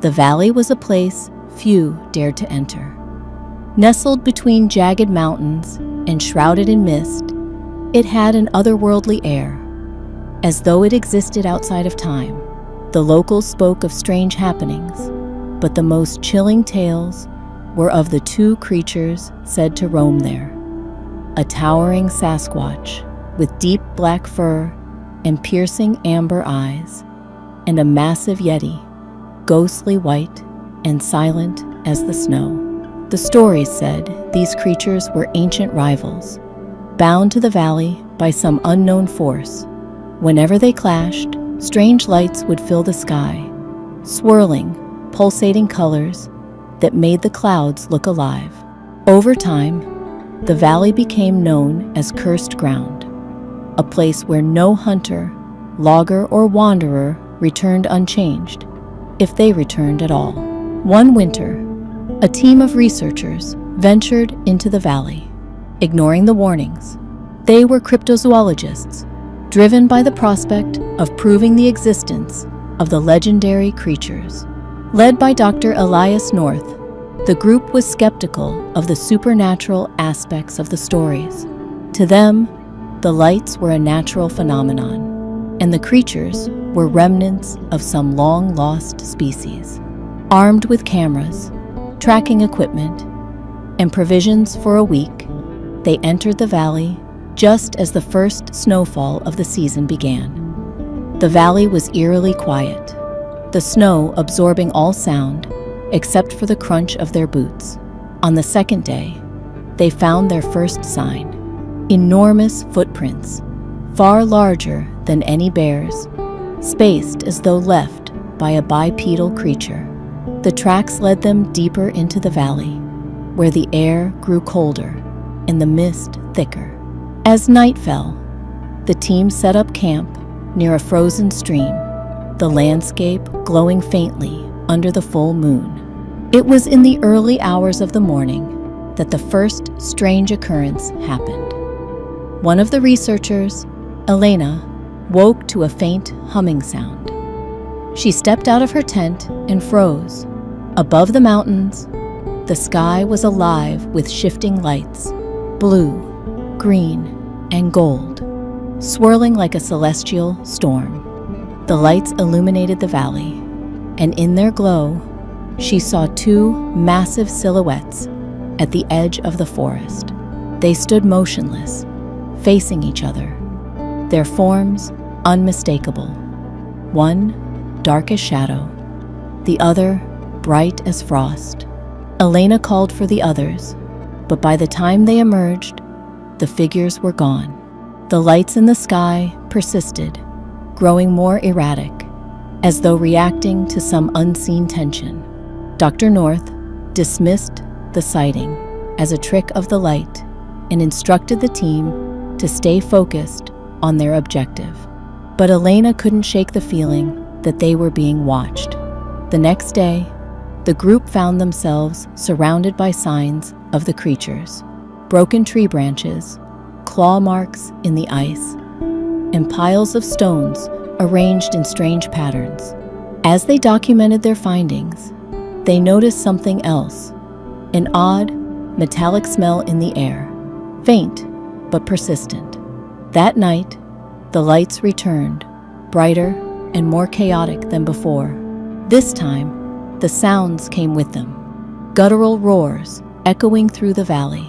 The valley was a place few dared to enter. Nestled between jagged mountains and shrouded in mist, it had an otherworldly air, as though it existed outside of time. The locals spoke of strange happenings, but the most chilling tales were of the two creatures said to roam there: a towering Sasquatch with deep black fur and piercing amber eyes, and a massive Yeti, ghostly white and silent as the snow. The stories said these creatures were ancient rivals, bound to the valley by some unknown force. Whenever they clashed, strange lights would fill the sky, swirling, pulsating colors that made the clouds look alive. Over time, the valley became known as cursed ground, a place where no hunter, logger, or wanderer returned unchanged, if they returned at all. One winter, a team of researchers ventured into the valley, ignoring the warnings. They were cryptozoologists, driven by the prospect of proving the existence of the legendary creatures. Led by Dr. Elias North, the group was skeptical of the supernatural aspects of the stories. To them, the lights were a natural phenomenon, and the creatures were remnants of some long-lost species. Armed with cameras, tracking equipment, and provisions for a week, they entered the valley just as the first snowfall of the season began. The valley was eerily quiet, the snow absorbing all sound except for the crunch of their boots. On the second day, they found their first sign: enormous footprints, far larger than any bear's, spaced as though left by a bipedal creature. The tracks led them deeper into the valley, where the air grew colder and the mist thicker. As night fell, the team set up camp near a frozen stream, the landscape glowing faintly under the full moon. It was in the early hours of the morning that the first strange occurrence happened. One of the researchers, Elena, woke to a faint humming sound. She stepped out of her tent and froze. Above the mountains, the sky was alive with shifting lights, blue, green, and gold, swirling like a celestial storm. The lights illuminated the valley, and in their glow, she saw two massive silhouettes at the edge of the forest. They stood motionless, facing each other, their forms unmistakable. One dark as shadow, the other bright as frost. Elena called for the others, but by the time they emerged, the figures were gone. The lights in the sky persisted, growing more erratic, as though reacting to some unseen tension. Dr. North dismissed the sighting as a trick of the light and instructed the team to stay focused on their objective. But Elena couldn't shake the feeling that they were being watched. The next day, the group found themselves surrounded by signs of the creatures: broken tree branches, claw marks in the ice, and piles of stones arranged in strange patterns. As they documented their findings, they noticed something else: an odd, metallic smell in the air, faint but persistent. That night, the lights returned, brighter and more chaotic than before. This time, the sounds came with them: guttural roars echoing through the valley,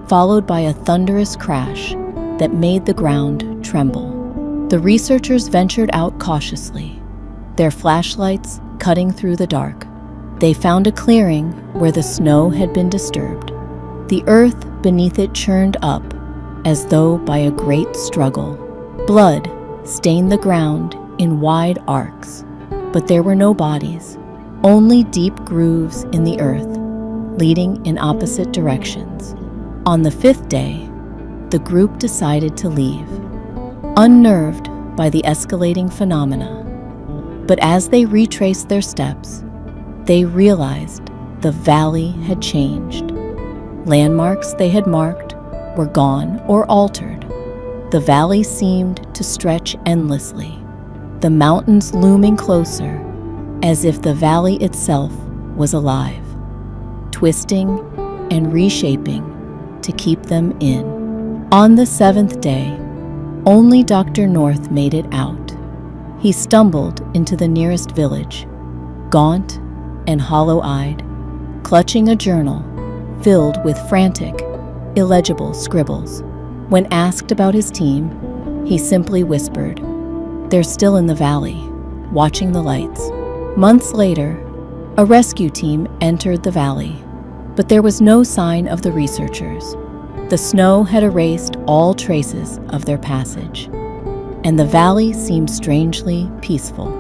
followed by a thunderous crash that made the ground tremble. The researchers ventured out cautiously, their flashlights cutting through the dark. They found a clearing where the snow had been disturbed. The earth beneath it churned up as though by a great struggle. Blood stained the ground in wide arcs, but there were no bodies, only deep grooves in the earth, leading in opposite directions. On the fifth day, the group decided to leave, unnerved by the escalating phenomena. But as they retraced their steps, they realized the valley had changed. Landmarks they had marked were gone or altered. The valley seemed to stretch endlessly, the mountains looming closer, as if the valley itself was alive, twisting and reshaping to keep them in. On the seventh day, only Dr. North made it out. He stumbled into the nearest village, gaunt and hollow-eyed, clutching a journal filled with frantic, illegible scribbles. When asked about his team, he simply whispered, "They're still in the valley, watching the lights." Months later, a rescue team entered the valley, but there was no sign of the researchers. The snow had erased all traces of their passage, and the valley seemed strangely peaceful.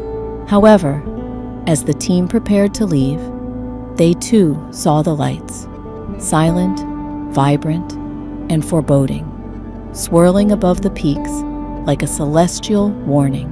However, as the team prepared to leave, they too saw the lights, silent, vibrant, and foreboding, swirling above the peaks like a celestial warning.